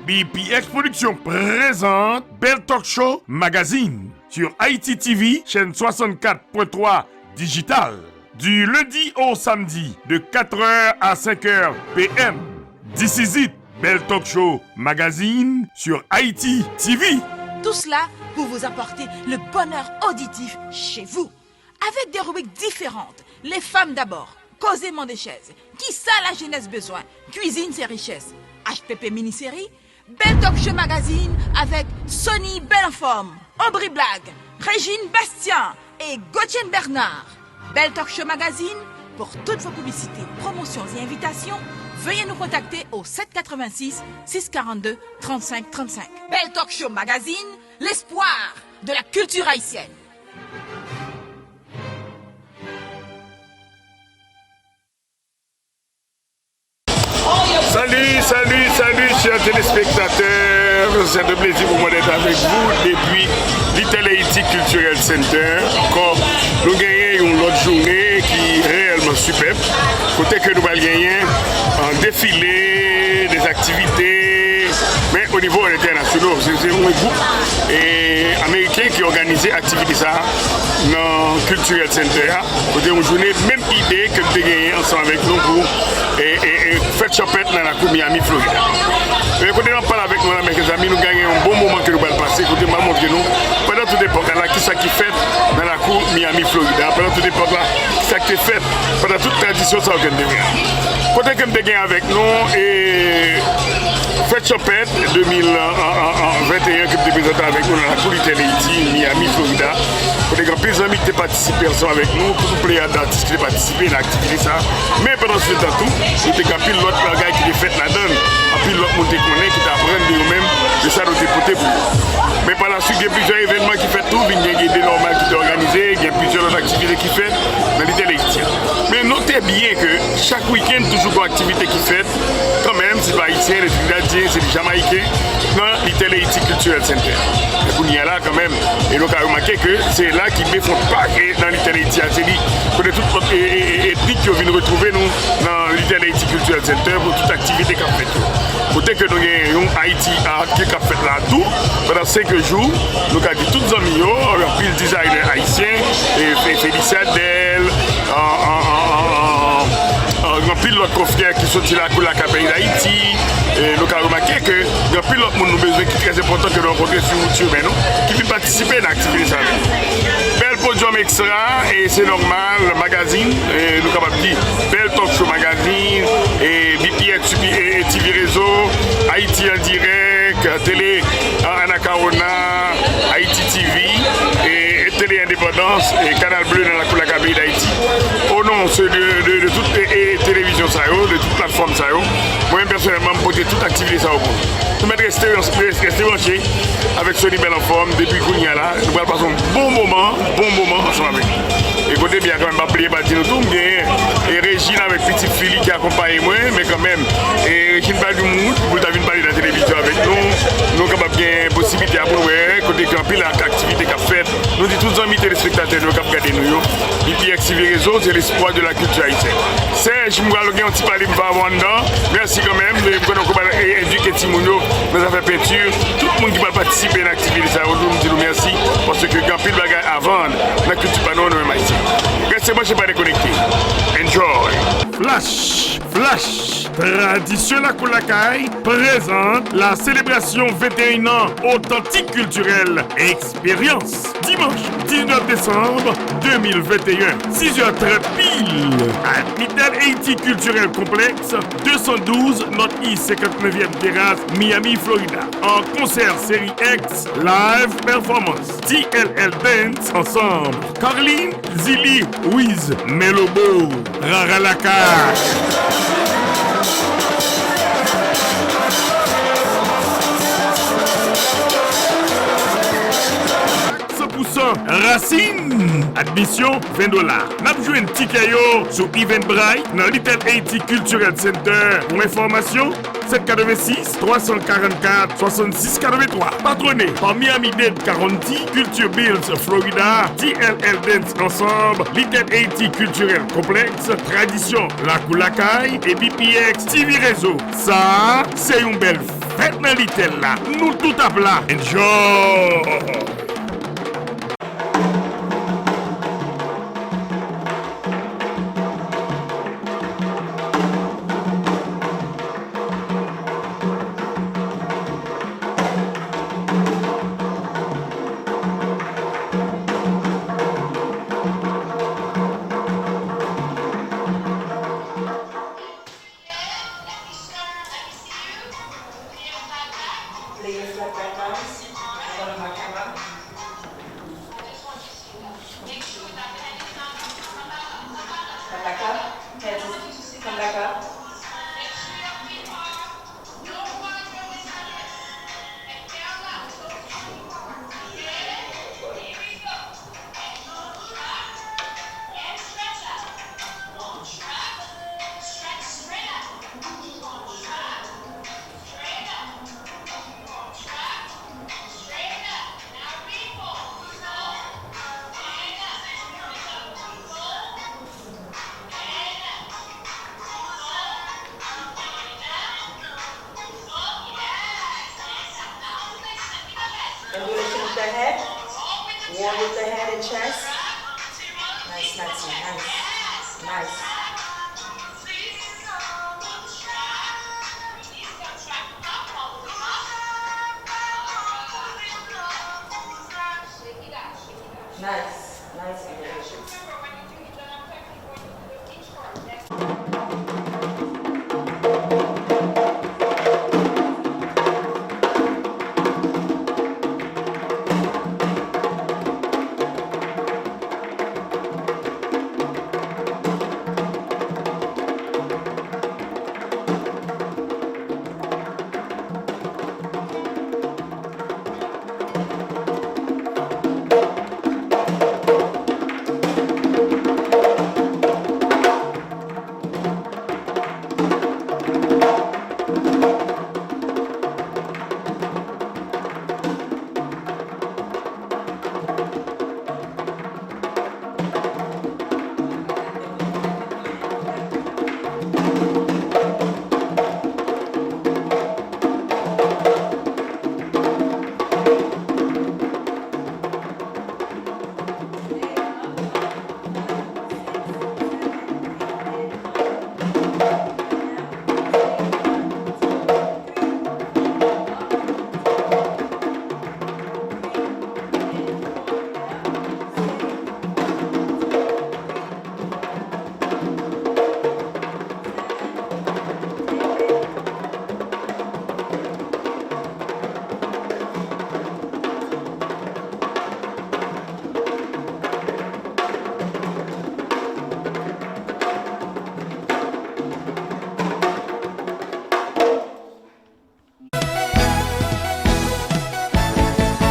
BPX Production présente Belle Talk Show Magazine sur Ayiti TV, chaîne 64.3 digital. Du lundi au samedi, de 4h à 5h PM. This is it, Belle Talk Show Magazine sur Ayiti TV. Tout cela pour vous apporter le bonheur auditif chez vous. Avec des rubriques différentes. Les femmes d'abord, causément des chaises. Qui ça la jeunesse besoin? Cuisine ses richesses. HPP mini-série. Belle Talk Show Magazine avec Sonny Belle en forme, Aubry Blague, Régine Bastien et Gauthier Bernard. Belle Talk Show Magazine, pour toutes vos publicités, promotions et invitations, veuillez nous contacter au 786 642 35 35. Belle Talk Show Magazine, l'espoir de la culture haïtienne. Salut, chers téléspectateurs. C'est un plaisir pour moi d'être avec vous depuis Little Ayiti Cultural Center. Quand nous gagnons une autre journée qui est réellement superbe. Côté que nous allons gagner un défilé, des activités, mais au niveau international. C'est un groupe américain qui a organisé l'activité ça dans le Cultural Center. Côté une journée, même idée que nous avons gagné ensemble avec nous pour fête chopette dans la cour Miami, Florida. Et quand on parle avec nous, mes amis, nous gagnons un bon moment que nous allons passer. Quand on montre nous, pendant toute époque, qui ça qui fait dans la cour Miami, Florida, pendant toute époque, qui ça qui fait, pendant toute tradition, ça aucun dégât. Quand on gagne avec nous, et fête chopette 2021 qui est présentée avec nous dans la cour Little Ayiti, Miami, Florida. Pour les grands amis qui ont participé ensemble avec nous, pour tous les artistes qui ont participé à l'activité, ça. Mais pendant ce temps, nous avons pris l'autre bagage qui est fait là-dedans, puis l'autre monde qui t'apprend de nous-mêmes, de ça nous dépoter pour nous. Mais par la suite, il y a plusieurs événements qui font tout, il y a des normales qui sont organisés, il y a plusieurs autres activités qui font dans Little Ayiti. Mais notez bien que chaque week-end, toujours une activité qui fait, quand même, c'est pas haïtien, les Trinidadiens, c'est les Jamaïcains, dans Little Ayiti Cultural Center. Et pour y aller là, quand même, et donc, on a remarqué que c'est là qui ne font pas dans Little Ayiti. C'est dit, pour toute notre ethnique qui vient retrouver nous dans Little Ayiti Cultural Center pour toute activité qu'on fait. Peut-être que nous avons Haïti qui a fait là tout, pendant 5 jours, nous avons dit tous les amis, puis le designer haïtien, et Félicia Del, puis l'autre confrère qui sont là pour la capitale d'Haïti. Et nous avons remarqué que il y a plus d'autres monde besoin qui est très important que nous rencontrer sur YouTube, qui peut participer à l'activité. Belle podium extra, et c'est normal, le magazine, et nous avons dit Belle Talk Show Magazine, et BPX et TV Réseau, Haïti en direct, Télé Anacarona, Haïti TV, et Télé Indépendance, et Canal Bleu dans la cour de la capitale d'Haïti. Au nom de toutes les télévisions, de toutes les plateformes, moi-même personnellement, je peux toute activité ça au bout. Nous mettons rester branchés avec Sonny Belle en forme depuis qu'on y a là. Nous allons passer un bon moment ensemble avec nous. Et côté bien quand même pas oublier bâtir nous tout bien. Et Régine avec petite fille qui accompagne moi, mais quand même. Et Régine parle du monde, vous avez parlé de la télévision avec nous. Nous avons bien possibilité à nous côté quand pile l'activité qu'a faite. Nous disons tous les amis téléspectateurs nous avons regardé nous. BPX TV Réseau, c'est l'espoir de la culture haïtienne. Serge, je vais un petit parler avant dedans. Merci quand même. Nous avons éduqué Timounio dans la peinture. Tout le monde qui va participer à l'activité, nous disons merci parce que quand pile bagaille avant, la culture pas nous haïtienne. Restez moi, je ne pas déconnecter. Enjoy. Flash. Tradition la Koulakai présente la célébration 21 ans authentique culturelle et expérience. Dimanche 19 décembre 2021, 6h30 pile à Little Ayiti Cultural Complex, 212 North East 59e terrasse, Miami, Florida. En concert série X, live performance, TLL Dance ensemble, Carline, Zili, Wiz, Melobo, Raralaka. Racine, admission $20. N'a joué un ticket sur Eventbrite dans Little Ayiti Cultural Center. Pour information, 786 344 66 83. Patronné par Miami-Dade County, Culture Bills Florida, TLL Dance Ensemble, Little Ayiti Cultural Complex, Tradition La Koulakai et BPX TV Réseau. Ça, c'est une belle fête. tête dans l'itel là. Nous tout à plat. Enjoy! Ambulation with the head, war with the head and chest. Nice, nice, nice, nice. Nice, nice ambulation.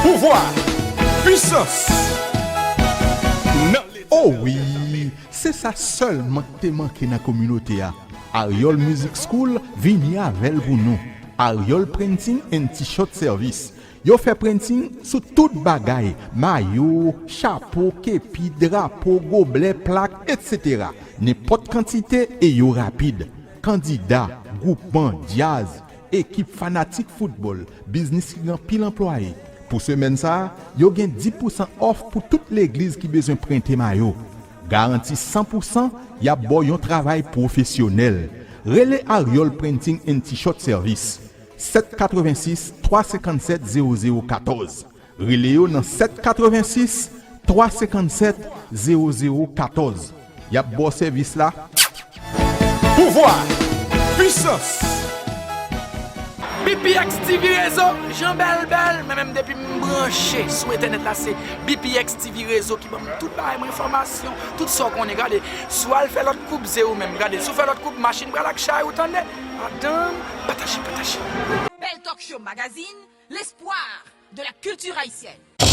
Pouvoir, puissance. Oh oui, c'est ça seulement qui te manque dans la communauté. Ariol Music School vient avec pour nous. Ariol Printing and T-shirt Service. Yo fait printing sur toute bagaille, maillot, chapeau, képi, drapeau, gobelet, plaque, etc. N'importe quantité et yo rapide. Candidat, groupement, jazz, équipe fanatique football, business qui pile employé. Pour semaine ça, yo gen 10% off pour toute l'église qui besoin printer maillot. Garantie 100%, y a bon yon travail professionnel. Relais Ariol Printing and T-shirt Service. 786 357 0014. Relais yo dans 786 357 0014. Y a bon service là. Pouvoir, puissance. BPX TV Réseau, Jean Bel, mais même depuis me branché sur internet là, c'est BPX TV Réseau qui m'a tout par information, tout ça qu'on est regardé. Soit elle fait l'autre coupe zéro même, regardez, soit fait l'autre coupe machine bras chat ou tendez. Madame, partagez. Belle Talk Show Magazine, l'espoir de la culture haïtienne. The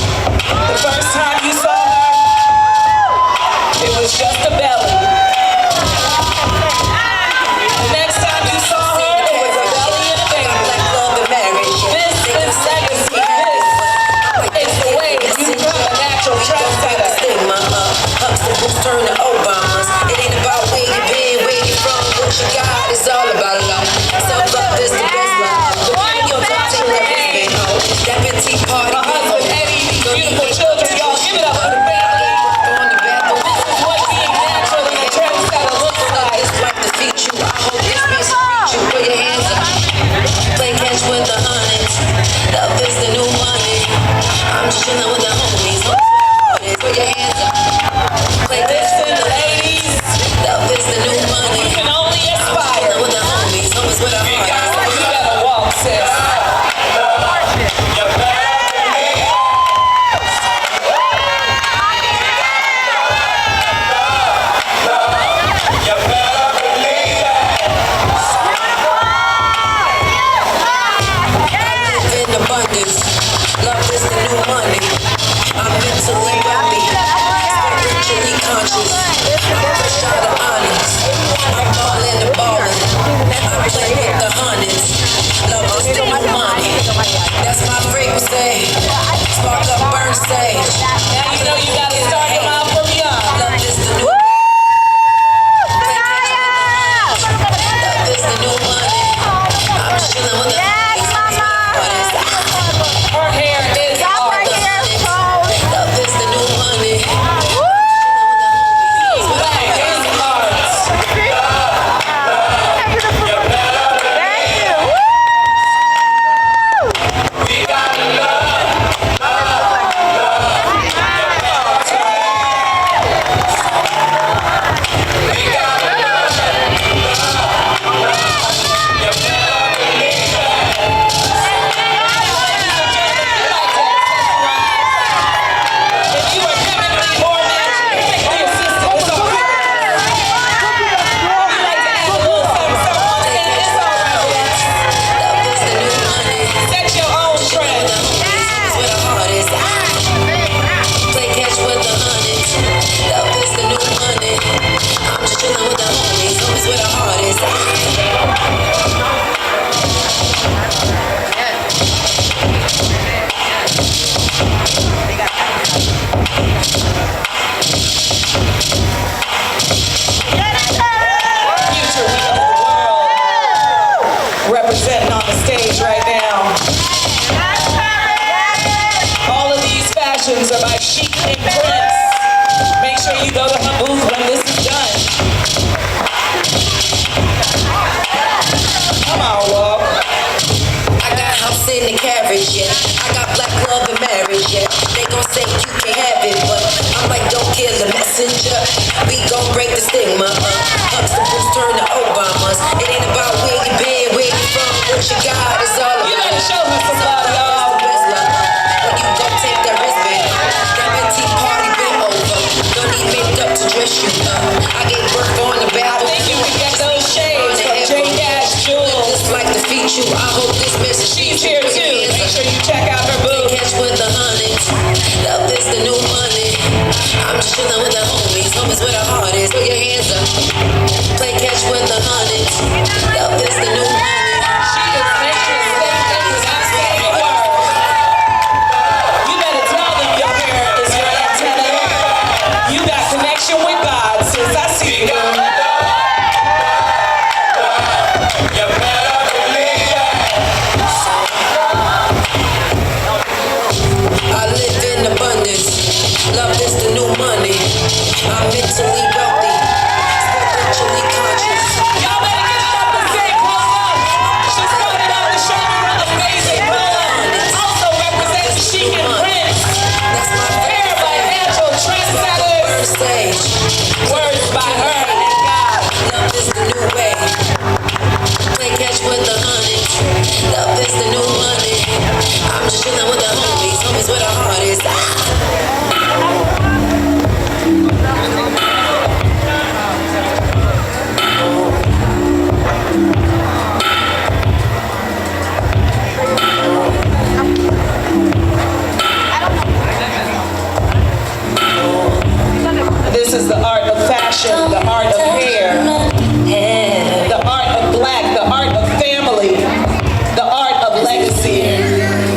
first time you saw her, it was just a belly. The next time you saw her, it was a belly and a baby. Like love and marriage. This is legacy. This is the way you become a natural trendsetter. Obstacles turn to Obamas. It ain't about where you been, where you from, what you got. It's all about love. Self-love is the best love. Your chillin' with the homies. Her hair is art. Love is the new money. Representing on the stage right now. All of these fashions are by Chic and Prince. Make sure you go to her booth when this is done. Come on, walk. I got house in the carriage, yeah. I got black love and marriage, yeah. They gon' say you can't have it, but I'm like, don't kill the messenger. We gon' break the stigma, Huxtables turn to Obamas. It ain't about where you been, where you from, what you got, it's all about. You better show her some love, y'all. When you gon' take that wristband, that tea party been over. Don't need makeup to dress you up. I get work on the battle. I think you can get those shades from J-Dash Jewels. Just like to feed you, I hope this message. She's here too. Make sure you check out her booth. Catch with the hundreds. Love is the new money. I'm just chillin' with the homies. Homies with the hardest. Throw your hands up. Play catch with the hundreds. Love is the new money. She is making things. I say a word. You better tell them your hair is your antenna. You got connection with God, sis. I see you. I live in abundance. Love is the new money. I'm mentally wealthy, spiritually conscious. Y'all better get it up and say close up. She started out the show with an amazing run. Also represents Chic and Prince. That's my fair financial trendsetters. Words by her and God. Love is the new way. Play catch with the hundreds. Love is the new money. I'm just chillin' with the homies. Homies with the hardest. This is the art of fashion, the art of hair, the art of black, the art of family, the art of legacy.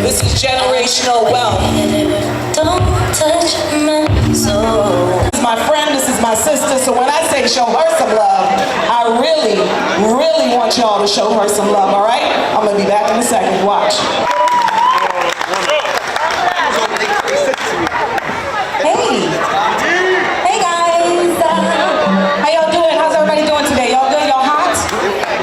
This is generational wealth. Don't touch my soul. This is my friend, this is my sister, so when I say show her some love, I really, really want y'all to show her some love, all right? I'm gonna be back in a second, watch. Hey. Hey guys. How y'all doing? How's everybody doing today? Y'all good? Y'all hot?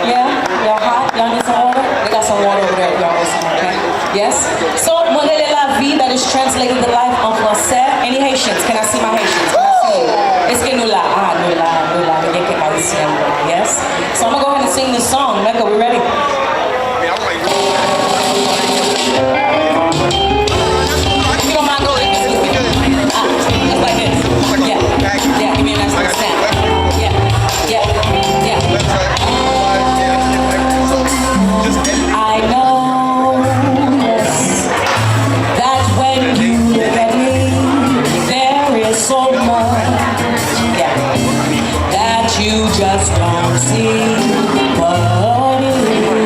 Yeah? Y'all hot? Y'all need some water? They got some water over there if y'all want some, okay? Yes? So, modèle est la vie, that is translating the life en français. Any Haitians? Can I see my Haitians? Can I see you? Est-ce que nous là? Ah, nous là. Yes? So I'm gonna go ahead and sing this song. Mecca, we ready? You don't mind going? Just like this. Yeah, give me a nice little snap. Yeah. I know that when you look at me, there is so much that you just don't see. What it is.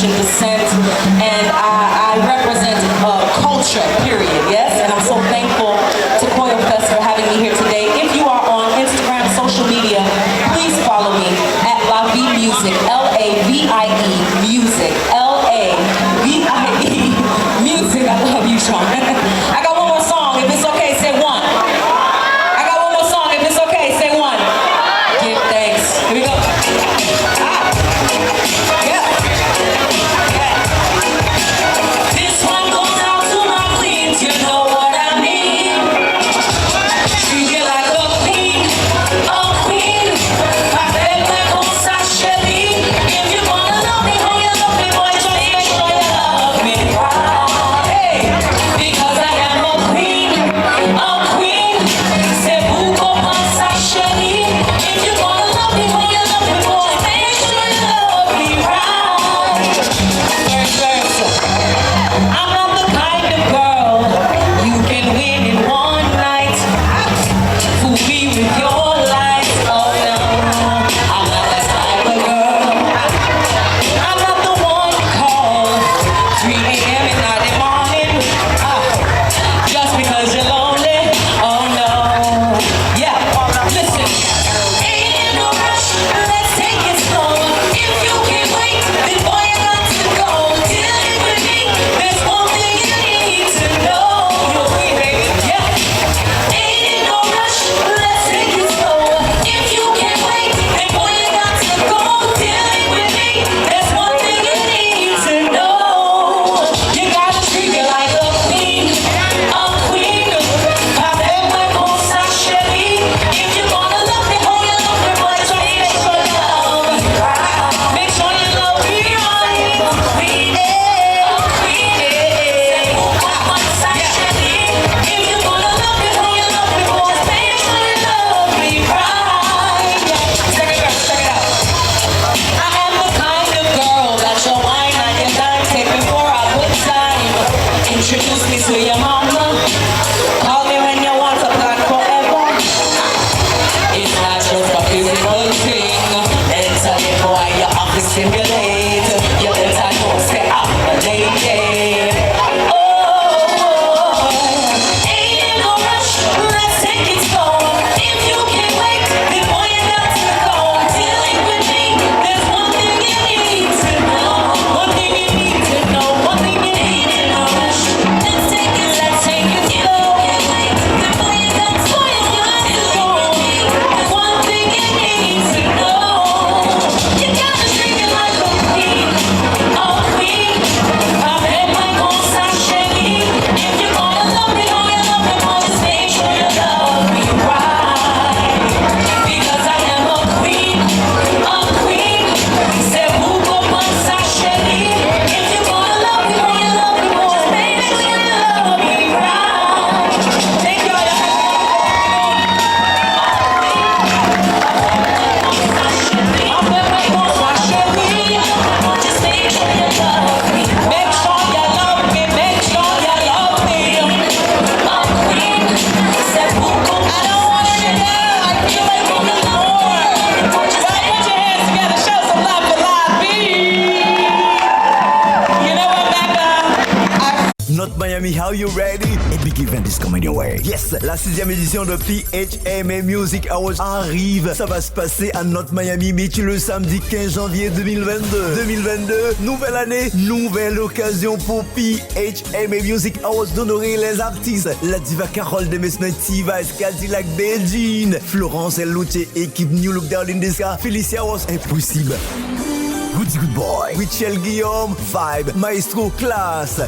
Haitian descent, and I represent culture, period, yes? And I'm so thankful to Koyo Fest for having me here today. If you are on Instagram, social media, please follow me at La Vie Music, L-A-V-I-E Music, L-A-V-I-E Music. I love you, Sean. I got one more song. If it's okay, say one. I got one more song. If it's okay, say one. Give thanks. Here we go. This one goes out to my queens, you know what I mean. Treat you like a queen, a queen. Parfait comme ça, chérie. If you wanna love me, oh you love me, boy, just make sure you love me right. Hey, because I am a queen, a queen. C'est vous comme ça, chérie. If you wanna love me, oh you love me, boy, make sure you love me right. I'm not the kind of girl you can win in one night. Fool me with your lies, oh no. I'm not that type of girl. I'm not the one to call 3 a.m. in the morning. Just because you're lonely, oh no. Yeah, listen. Ain't no rush, let's take it slow. If you can't wait, then boy you got to go. Deal it with me, there's one thing you need to know. You're free, baby, yeah. Ain't no rush, let's take it slow. If you can't wait, then boy you got to go. Deal it with me, there's one thing you need to know. You gotta treat me like a queen, a queen. Parfait comme ça, chérie. If you wanna love me, oh you love me, boy, just make sure you love me right. Make sure you love me right. A queen, a queen. Comme ça, chérie. If you wanna love me, oh you love me, boy, just make sure you love me right. Check it out, check it out. I am the kind of girl that your wine and your dime take before I put time. Introduce me to your mama. Call me when you want to plan forever. It's not just a physical thing. Enter the boy, your office stimulate. You better know, say I'm a lady. Oh, ain't no rush, let's take it slow. If you can't wait, then boy you got to go. Dealing with me, there's one thing you need to know. One thing you need to know. One thing you need to know. Let's take it slow. Then boy you got to go. There's one thing you need to know. You gotta treat me like a queen, a queen. Parfait comme ça, chérie. If you wanna love me, oh you love me, boy, just make sure you love me right. Because I am a queen, a queen. C'est vous comme ça, chérie. If you wanna love me, oh you love me, boy, just make sure you love me right. Thank you all. Just make sure you love me. Make sure you love me. Make sure you love me. A queen, c'est vous comme I don't want it to die. I feel like I'm the Lord. Just put your hands together. Show some love for Live B. You know what, Becca? Not Miami, how you ready? A big event is coming your way. Yes, la 6e édition de PHMA Music Awards arrive. Ça va se passer à Not Miami Beach le samedi 15 janvier 2022. 2022, nouvelle année, nouvelle occasion pour PHMA Music Awards d'honorer les artistes. La diva Carole de Mesmer Tivas, Cadillac Belgian, Florence Eluche, équipe New Look Down in the Sky, Felicia was impossible. Goody Good Boy, Michel Guillaume, Vibe, Maestro, Classe,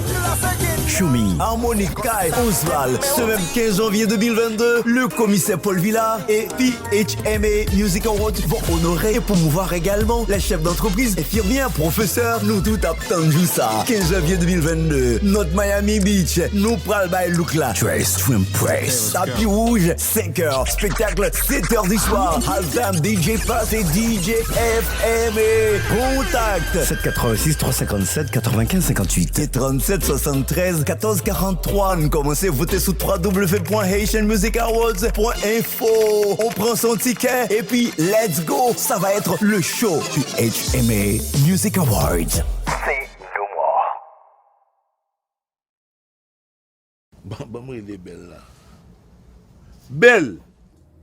Choumi, Harmonique, Kai, Oswald. Ce même 15 janvier 2022, le commissaire Paul Villard et PHMA Music Awards vont honorer et promouvoir également la chef d'entreprise, infirmière, professeur, nous tout attendu ça. 15 janvier 2022, notre Miami Beach, nous pral by look là. Trace to impress. Tapis rouge, 5h, spectacle 7h du soir. Halftime DJ Pass et DJ FMA. Contact 786 357 95 58 et 37 73 14 43. Nous commencez à voter sur www.haitianmusicawards.info. On prend son ticket et puis let's go. Ça va être le show du HMA Music Awards. Moi, il est belle là. Belle!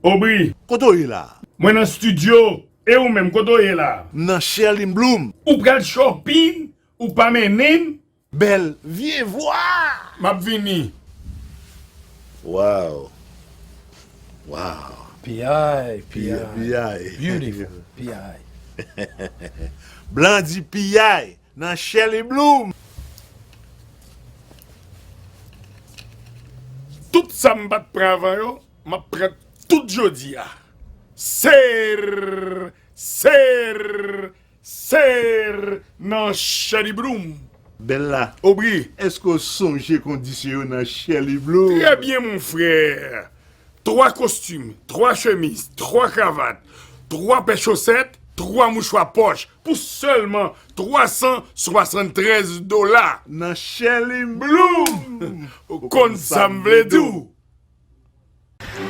Aubry, Koto est là? moi dans le studio, et ou même quand est là, Nan Shirley Bloom. ou pral shopping, ou pas menen, Belle, viens voir! m'a vini. Wow. Wow. P.I. P.I. Beautiful. P.I. Blandi P.I. Nan Shirley Bloom. Tout ça m'bat travail, m'a prêt tout jodi a. Ser, nan Shady Bloom. Bella, Aubry, est-ce que songe condition nan Shirley Bloom? très bien mon frère. 3 costumes, 3 chemises, 3 cravates, 3 paires chaussettes, 3 mouchoirs poche pour seulement $373. Nan Shirley Bloom. Kon sa m'vle dou.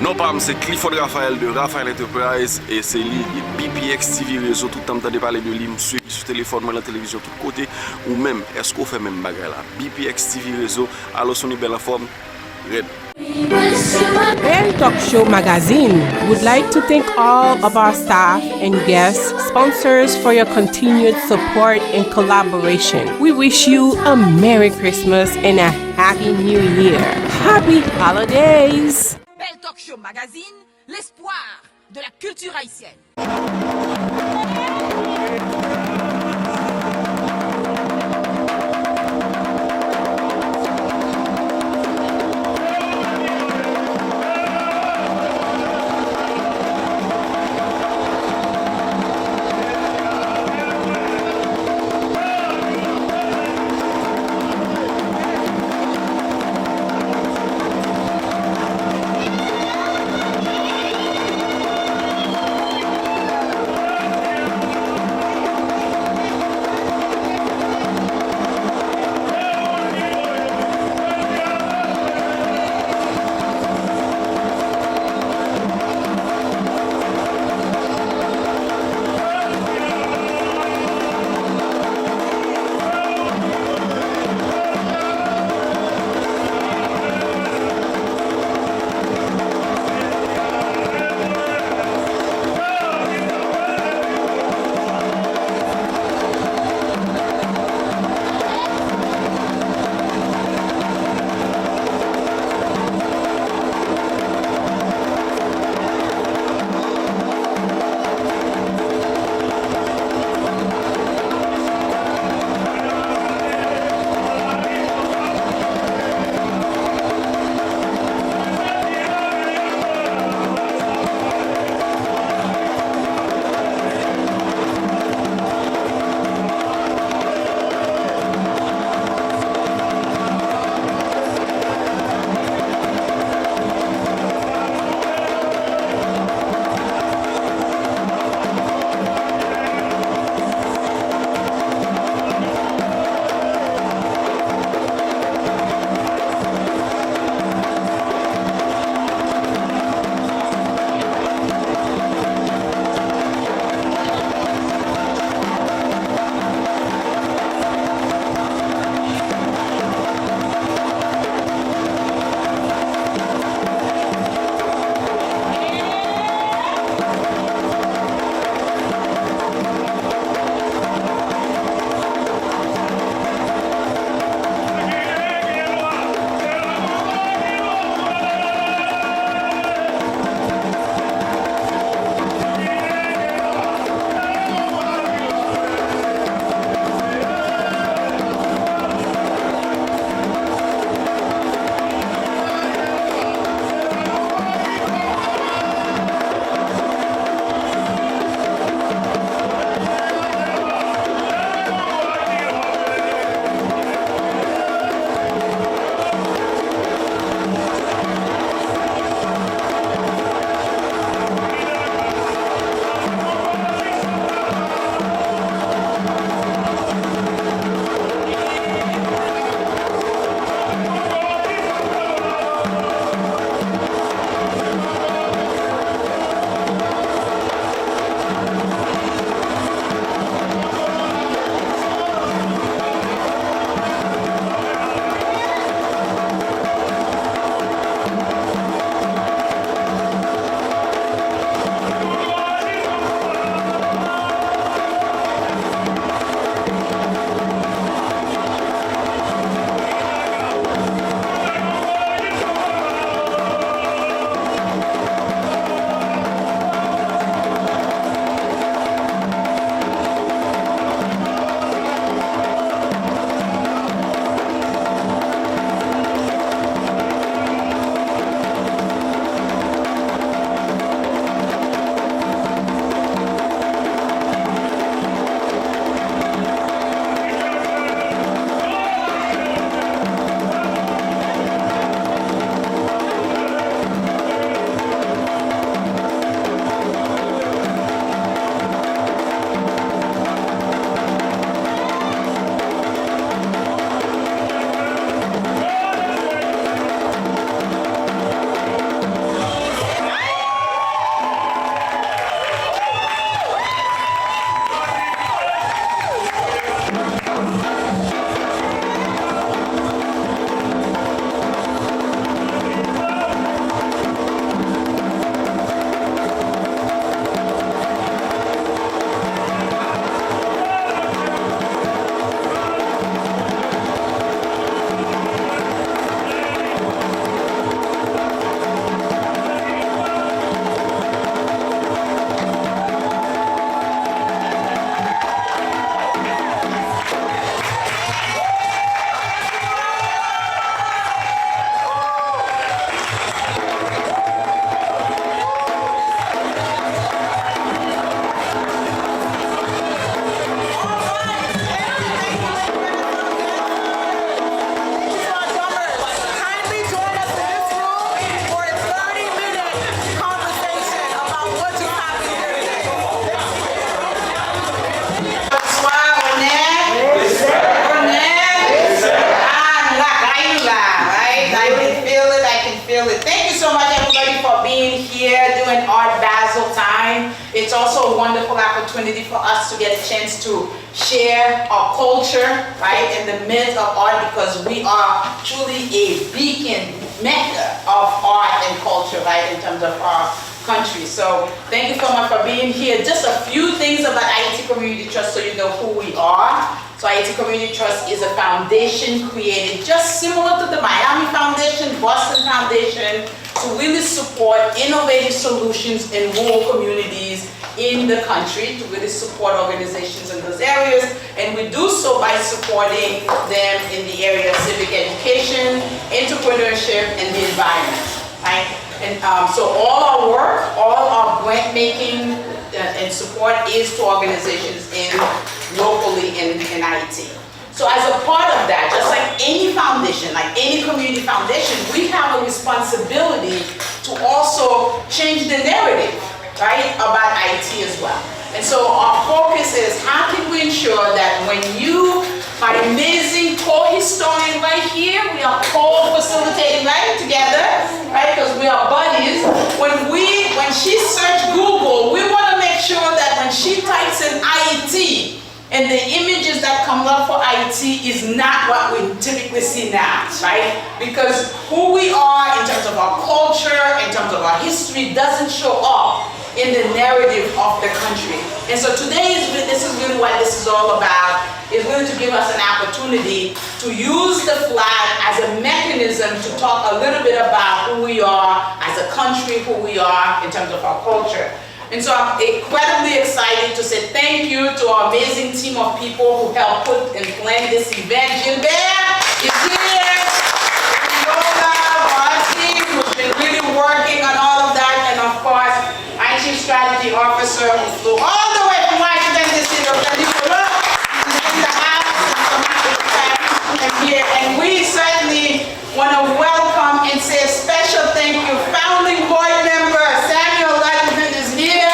Non, pam, c'est Clifford Raphaël de Raphaël Enterprise et c'est lui, BPX TV réseau, tout le temps de parler de lui, sur téléphone, moi la télévision, tout côté, ou même, est-ce qu'on fait même bagarre là? BPX TV réseau, alors son belle forme, red. Bell Talk Show Magazine would like to thank all of our staff and guests, sponsors for your continued support and collaboration. We wish you a Merry Christmas and a Happy New Year. Happy Holidays! Bell Talk Show Magazine, l'espoir de la culture haïtienne. opportunity for us to get a chance to share our culture, right, in the midst of art, because we are truly a beacon, mecca of art and culture, right, in terms of our country. So thank you so much for being here. Just a few things about Ayiti Community Trust so you know who we are. So Ayiti Community Trust is a foundation created just similar to the Miami Foundation, Boston Foundation, to really support innovative solutions in rural communities in the country, to really support organizations in those areas. And we do so by supporting them in the area of civic education, entrepreneurship, and the environment, right? And so all our work, all our grant making and support is to organizations locally in Ayiti. So as a part of that, just like any foundation, like any community foundation, we have a responsibility to also change the narrative, right, about Ayiti as well. And so our focus is how can we ensure that when you, my amazing co-historian right here, we are co-facilitating right together, right, because we are buddies. When she searched Google, we want to make sure that when she types in Ayiti, and the images that come up for Ayiti is not what we typically see now, right? Because who we are in terms of our culture, in terms of our history, doesn't show up in the narrative of the country. And so today, this is really what this is all about, is really to give us an opportunity to use the flag as a mechanism to talk a little bit about who we are as a country, who we are in terms of our culture. And so I'm incredibly excited to say thank you to our amazing team of people who helped put and plan this event. Gilbert is here, Lola, Marcy, who's been really working on all of that, and of course, my Chief Strategy Officer who flew all the way from Washington DC, Dr. Nicola, who's in the house, and here. And we certainly want to welcome and say a special thank you, founding board member Samuel Ludwig is here.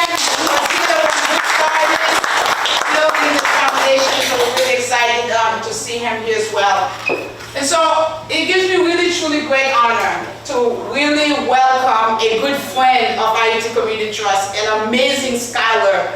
So we're really excited to see him here as well. And so it gives me really truly great honor to really welcome a good friend of Ayiti Community Trust, an amazing scholar,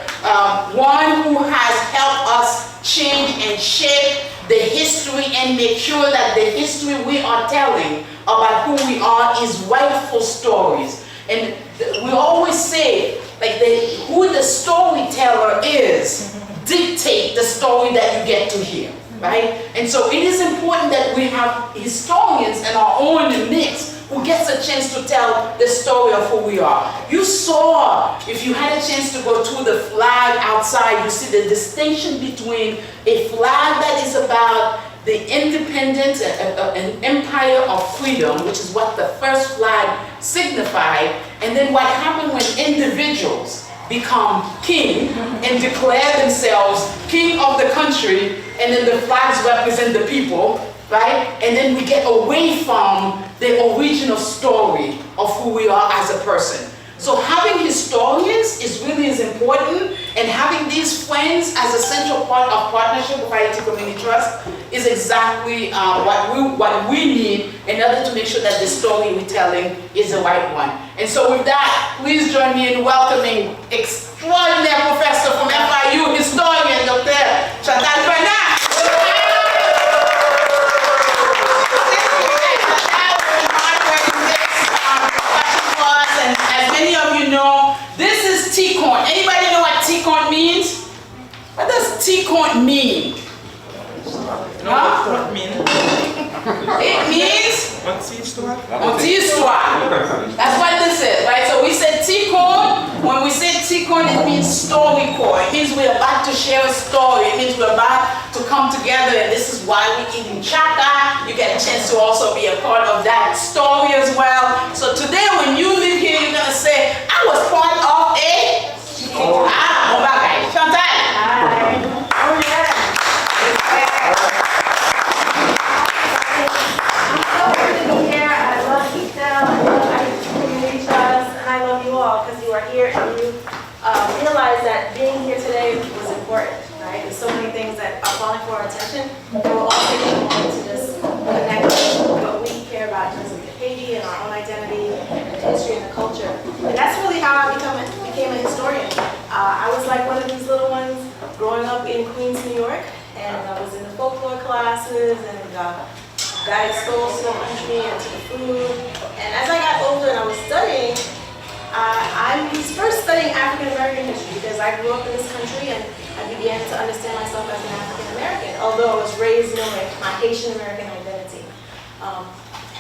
one who has helped us change and shape the history and make sure that the history we are telling about who we are is rightful stories. And we always say, like, who the storyteller is dictate the story that you get to hear, right? And so it is important that we have historians in our own mix who gets a chance to tell the story of who we are. You saw, if you had a chance to go to the flag outside, you see the distinction between a flag that is about the independence, an empire of freedom, which is what the first flag signified, and then what happened when individuals become king and declare themselves king of the country, and then the flags represent the people, right? And then we get away from the original story of who we are as a person. So having historians is really important, and having these friends as a central part of partnership with Ayiti Community Trust is exactly what we need in order to make sure that the story we're telling is the right one. And so with that, please join me in welcoming extraordinary professor from FIU, historian, Dr. Chantal Bernard. And as many of you know, this is T-corn. Anybody know what T-corn means? What does T-corn mean? What mean? It means Anti-histoire. That's what this is, right? So we said T-corn. When we say T-corn, it means story core. It means we're about to share a story. It means we're about to come together, and this is why we're eating chaka. You get a chance to also be a part of that story as well. So today, when you leave here, you're gonna say, I was part of a Chantal. Hi. Oh yeah. Because you are here and you realize that being here today was important, right? There's so many things that are calling for our attention, and we're all taking a moment to just connect with what we care about in terms of Haiti and our own identity and the history and the culture. And that's really how I became a historian. I was like one of these little ones growing up in Queens, New York, and I was in the folklore classes and got exposed to the country and to the food. And as I got older and I was studying, I was first studying African American history because I grew up in this country and I began to understand myself as an African American, although I was raised knowing my Haitian American identity.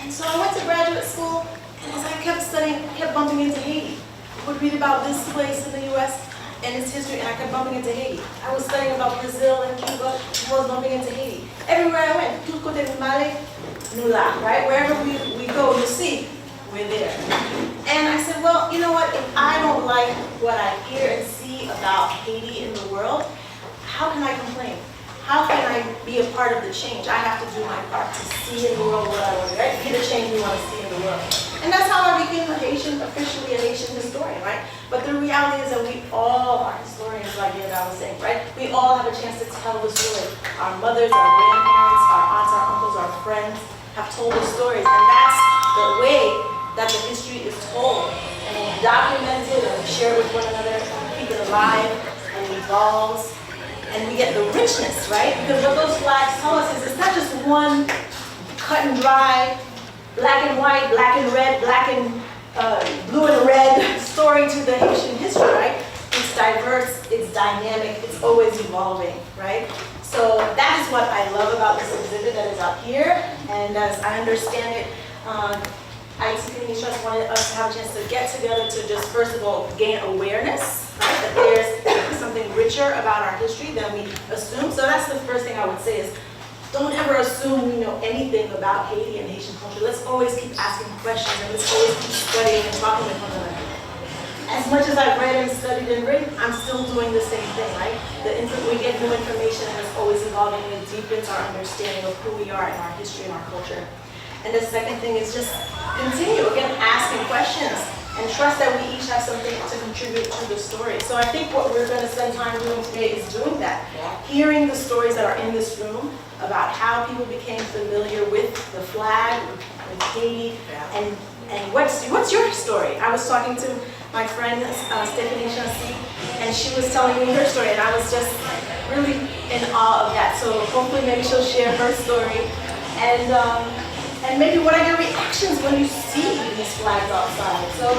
And so I went to graduate school, and as I kept studying, I kept bumping into Haiti. I would read about this place in the US and its history, and I kept bumping into Haiti. I was studying about Brazil and Cuba, and I was bumping into Haiti. Everywhere I went, tout côté de Mali, nous là, right? Wherever we go, you see, we're there. And I said, well, you know what? If I don't like what I hear and see about Haiti in the world, how can I complain? How can I be a part of the change? I have to do my part to see in the world what I want, right? Be the change we want to see in the world. And that's how I became officially a Haitian historian, right? But the reality is that we all are historians, like I was saying, right? We all have a chance to tell the story. Our mothers, our grandparents, our aunts, our uncles, our friends have told the stories. And that's the way that the history is told. And we document it and we share it with one another, keep it alive and it evolves. And we get the richness, right? Because what those flags tell us is it's not just one cut and dry, black and white, black and red, black and blue and red story to the Haitian history, right? It's diverse, it's dynamic, it's always evolving, right? So that is what I love about this exhibit that is up here. And as I understand it, Ayiti Community Trust wanted us to have a chance to get together to just, first of all, gain awareness, right? That there's something richer about our history than we assume. So that's the first thing I would say is, don't ever assume we know anything about Haiti and Haitian culture. Let's always keep asking questions and let's always keep studying and talking with one another. As much as I've read and studied and written, I'm still doing the same thing, right? We get new information and it's always evolving and it deepens our understanding of who we are and our history and our culture. And the second thing is just continue, again, asking questions and trust that we each have something to contribute to the story. So I think what we're going to spend time doing today is doing that. Hearing the stories that are in this room about how people became familiar with the flag, with Haiti, and what's your story? I was talking to my friend Stephanie Chancy, and she was telling me her story, and I was just really in awe of that. So hopefully maybe she'll share her story. And maybe what are your reactions when you see these flags outside? So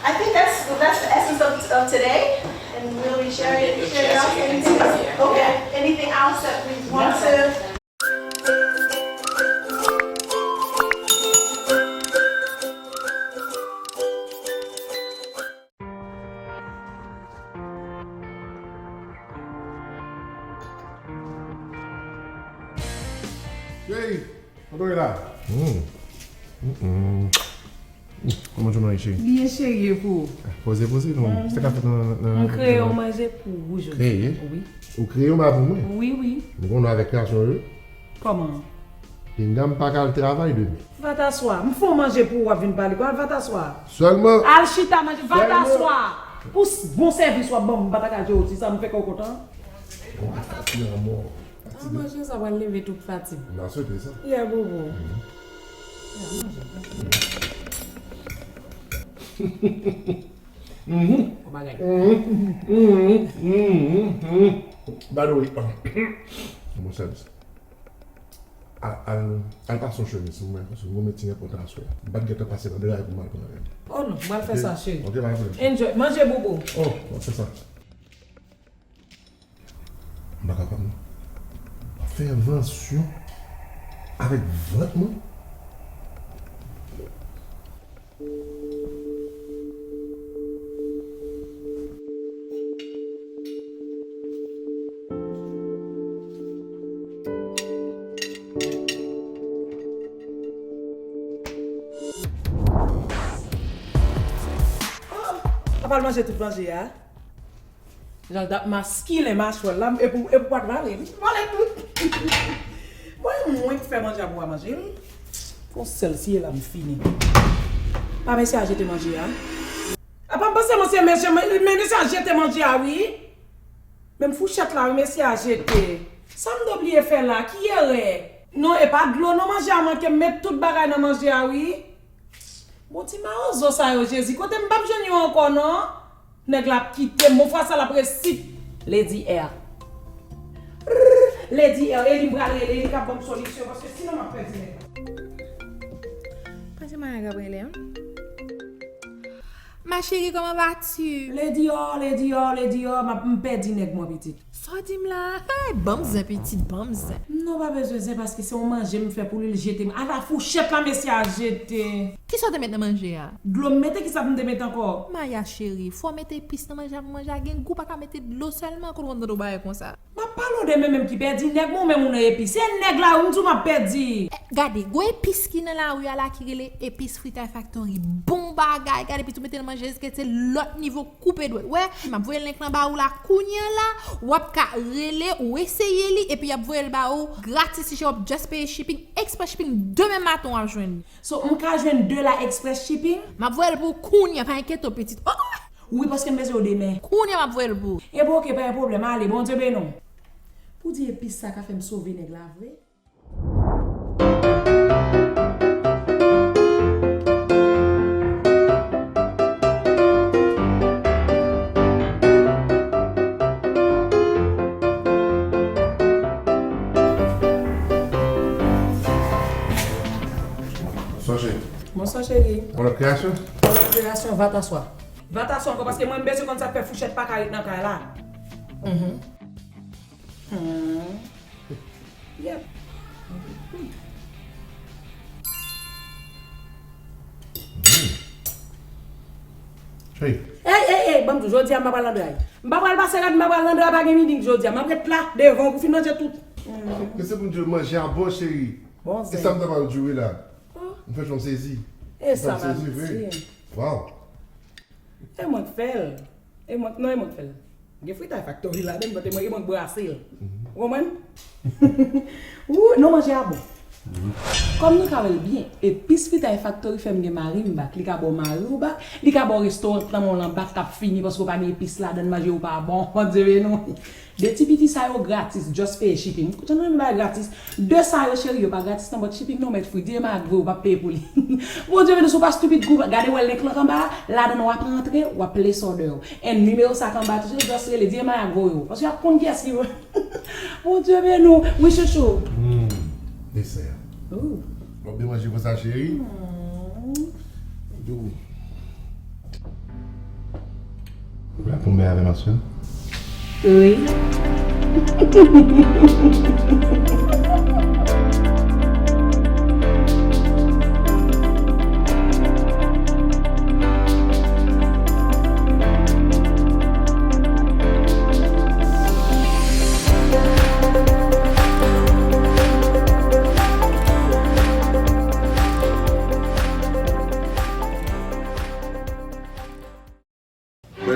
I think that's the essence of today, and really share it out. Anything else that we want to? Hey, what là? Comment tu m'as écrit? Bien chéri pour. Posez, non. C'est qu'à faire on crée on manger pour vous. Créer? Oui. Ou créer ma pour moi? Oui. Nous on avec personne. Comment? Il n'a pas qu'à le travail demain. Va t'asseoir. Il faut manger pour venir parler. Va t'asseoir. Seulement. Alchita manger, va t'asseoir. Pour bon service soit bon, va t'accager aussi, ça me fait content. Manger ça va lever toute fatigue. Non, c'est ça. Il y a bobo. By the way, mon service. Elle passe son chemin, c'est moi, parce que vous mettez n'importe quoi à soi. Pas de guetter passer dans le derrière pour mal pour elle. Oh non, on va faire ça chérie. Ok, enjoy, mangez bobo. Oh, c'est ça. On va faire invention avec votre nom. On va manger tout manger, hein? Genre, ma skill et ma choix là, et pour pas parler. Voilà tout. Moi, moi, qui fait manger à boire manger. Pour celle-ci, elle a fini. Pas merci à jeter manger, hein? Ah, pas penser, monsieur, mais merci à jeter manger, oui? Même fouchette là, merci à jeter. Ça me d'oublier faire là, qui est? Non, et pas de l'eau, non manger à manquer, mettre tout bagaille dans manger, oui? Bon, tu m'as osé ça, Jésus. Quand tu m'as pas encore, non? Nèg la quitté mon frère ça la précise. Lady R. Lady R, elle va aller il a bonne solution parce que sinon m'a perdu. Passez-moi Gabrielle. Ma chérie, comment vas-tu? Lady R, m'a perdu nèg mon petit. Sordim là. Hey, bamzin, petite bamzin. Non, pas besoin, c'est parce que si on mange, me fait pour le jeter. À la fourchette, là, monsieur, à jeter. Qui sont te mettre manger? De l'eau, mettez qui ça me mettre encore? Maya chérie, faut mettre épices dans manger, manger, gen goût, pas qu'à mettre de l'eau seulement quand on doit bailler comme ça. Ma parle de même qui perdu, nèg mon même on a épice. C'est nèg là, on tout m'a perdu. Regardez, go épices qui dans la rue à la qui relé épices Frita Factory. Bon bagay, regardez puis tout mettre manger, est-ce que c'est l'autre niveau coupé doigt. Ouais, m'a voyer link là bas ou la kounya là, ou ka relé ou essayer li et puis y a voyer le bas ou gratis si shop just pay shipping, express shipping demain matin à joindre. So on ka joindre de la express shipping? M'a voyer pour kounya pas inquiète petit. Oh, oui parce que me besoin demain. Kounya m'a voyer pour. Et bon OK pas un problème, allez bon Dieu ben non. Pour dire épice ça ka fait me sauver nèg la vrai. Bonsoir chérie. Bonne création. Bonne création, va t'asseoir. Va t'asseoir encore parce que moi je besoin quand ça fait fouchette pas carré dans caille là. Yep. Chérie. Hey, bon jodi a m'a pas l'endroit. M'a pas passer m'a pas l'endroit pas midi jodi a m'a prête là devant pour financer tout. Qu'est-ce que vous manger à bon chérie? Bon, c'est ça me va jouer là. En fait, je me saisis. Et ça m'a dit. Wow. Et moi fait. Et moi non, moi fait. J'ai fait ta factory là, donc moi moi brasser. Comment? Ouh, non manger à bon. Comme nous avons bien, et puis si tu as factory fait me marimba, li ka bon marimba, li ka bon restaurant dans mon lambat cap fini parce que pas épice là dans manger ou pas bon, on dirait non. Des petits petits ça yo gratis, just pay shipping. Tu non pas gratis. 200 € chérie, yo pas gratis dans votre shipping non mettre free, dire ma gros pas payer pour lui. Bon Dieu, ne sois pas stupide, regardez où le clan en bas, là dans on va rentrer, on va place order. Et numéro ça en bas, tu juste le dire ma gros parce qu'il y a compte qui est qui. Bon Dieu, mais nous, oui chouchou. Dessert. Oh. On bien manger pour ça chérie. Vous la tomber avec ma soeur? Oui.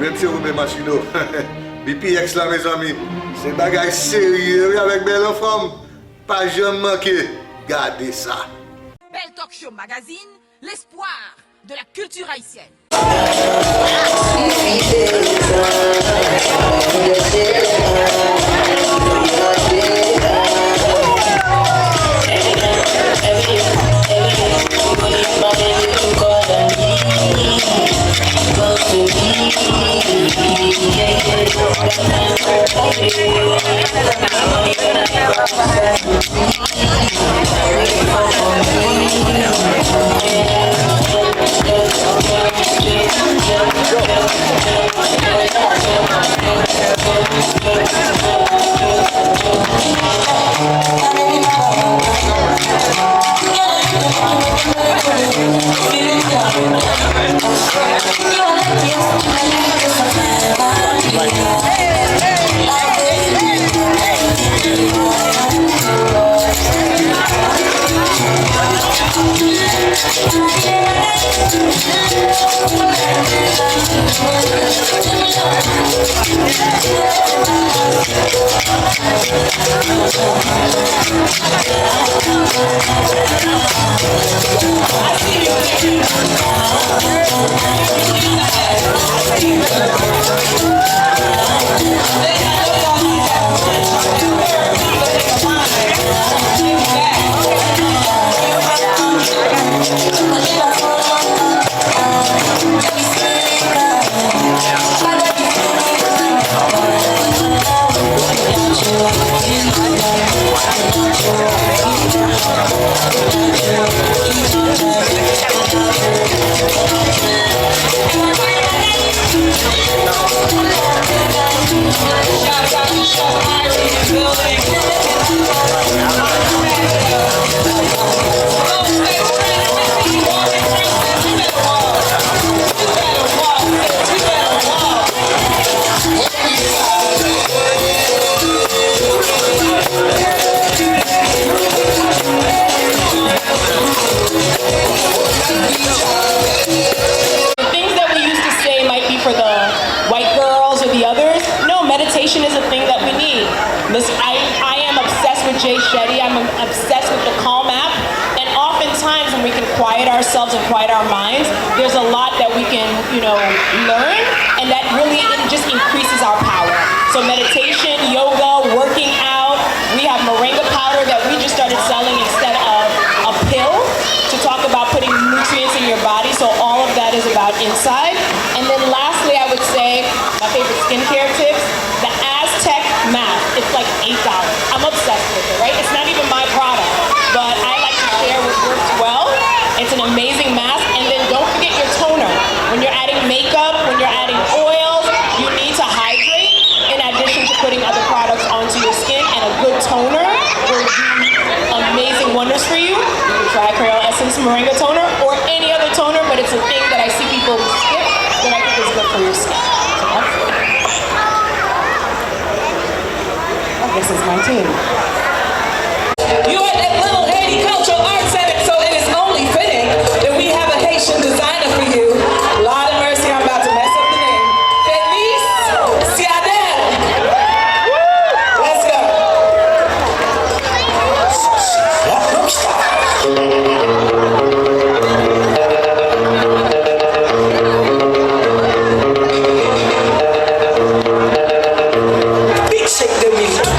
Même si vous avez machine, BPX là, mes amis, c'est bagage sérieux avec belle femme. Pas jamais manquer. Gardez ça. Belle Talk Show Magazine, l'espoir de la culture haïtienne. ourselves and quiet our minds, there's a lot that we can, learn, and that really just increases our power. So meditation, yoga, working out, we have moringa powder that we just started selling instead of a pill to talk about putting nutrients in your body. So all of that is about inside. And then lastly, I would say my favorite skincare tips, the Aztec mask. It's like $8. I'm obsessed with it, right? It's not even my product, but I like to share what works well. It's an amazing mask. And then don't forget your toner. When you're adding makeup, when you're adding oils, you need to hydrate in addition to putting other products onto your skin. And a good toner will do amazing wonders for you. You can try Creole Essence Moringa Toner or any other toner, but it's a thing that I see people skip that I think is good for your skin. So that's it. This is my team. You are at Little Haiti Cultural Arts Center, so it is only fitting that we have a Haitian designer for you. Lord of mercy, I'm about to mess up the name. Felice Ciadel. Let's go. Big shake de musique.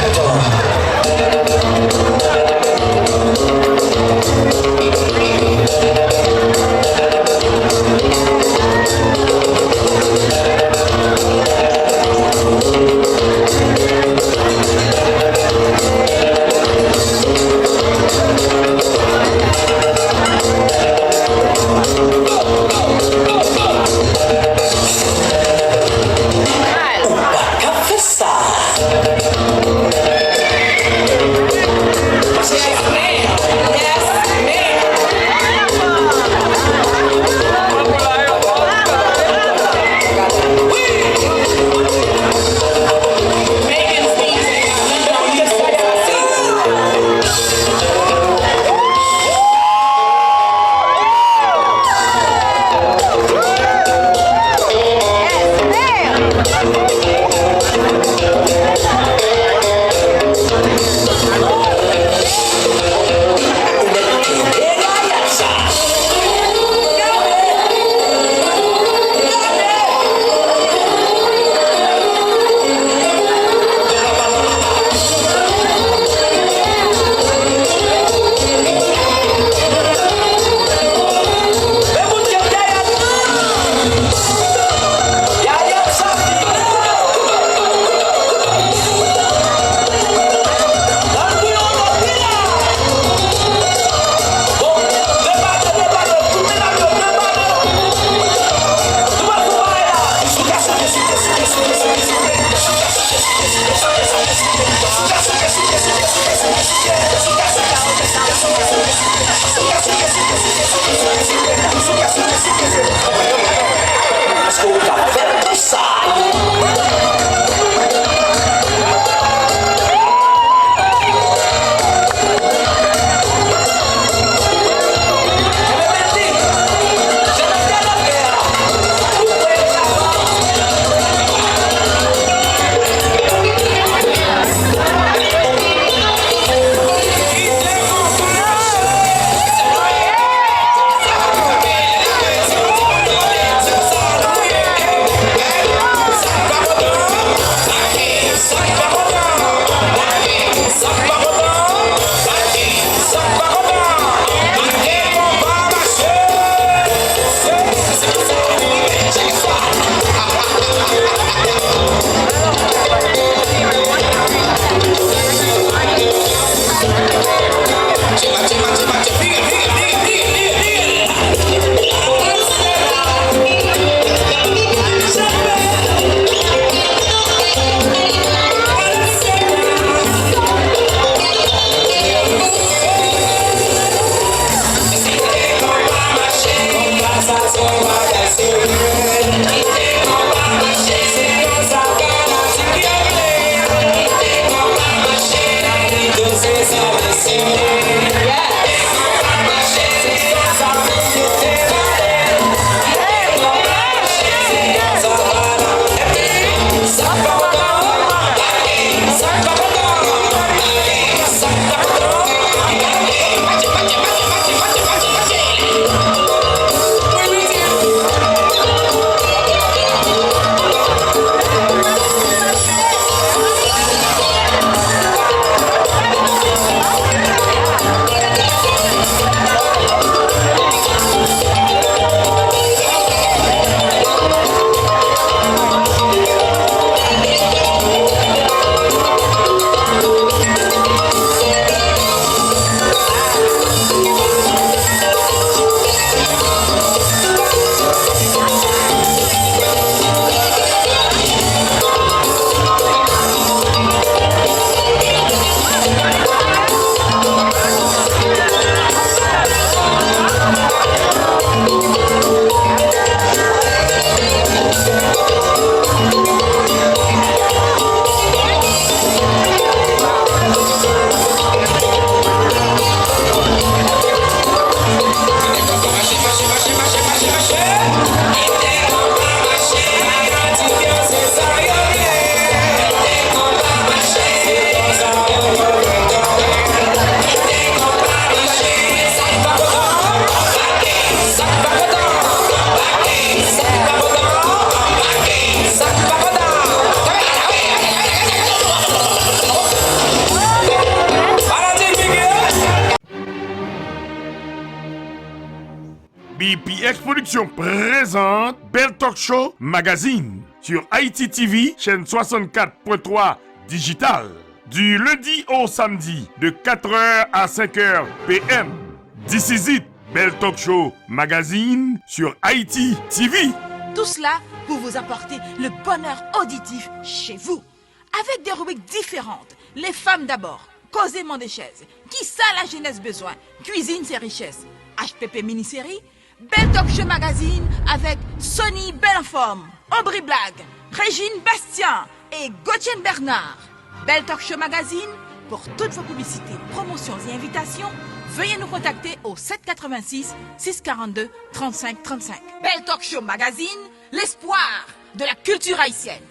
BPX Production présente Belle Talk Show Magazine sur Ayiti TV, chaîne 64.3 digital. Du lundi au samedi, de 4h à 5h PM. This is it, Belle Talk Show Magazine sur Ayiti TV. Tout cela pour vous apporter le bonheur auditif chez vous. Avec des rubriques différentes. Les femmes d'abord, causément des chaises. Qui ça la jeunesse besoin? Cuisine ses richesses. HPP mini-série. Belle Talk Show Magazine avec Sonny Belle en forme, Aubry Blague, Régine Bastien et Gauthier Bernard. Belle Talk Show Magazine, pour toutes vos publicités, promotions et invitations, veuillez nous contacter au 786 642 35 35. Belle Talk Show Magazine, l'espoir de la culture haïtienne.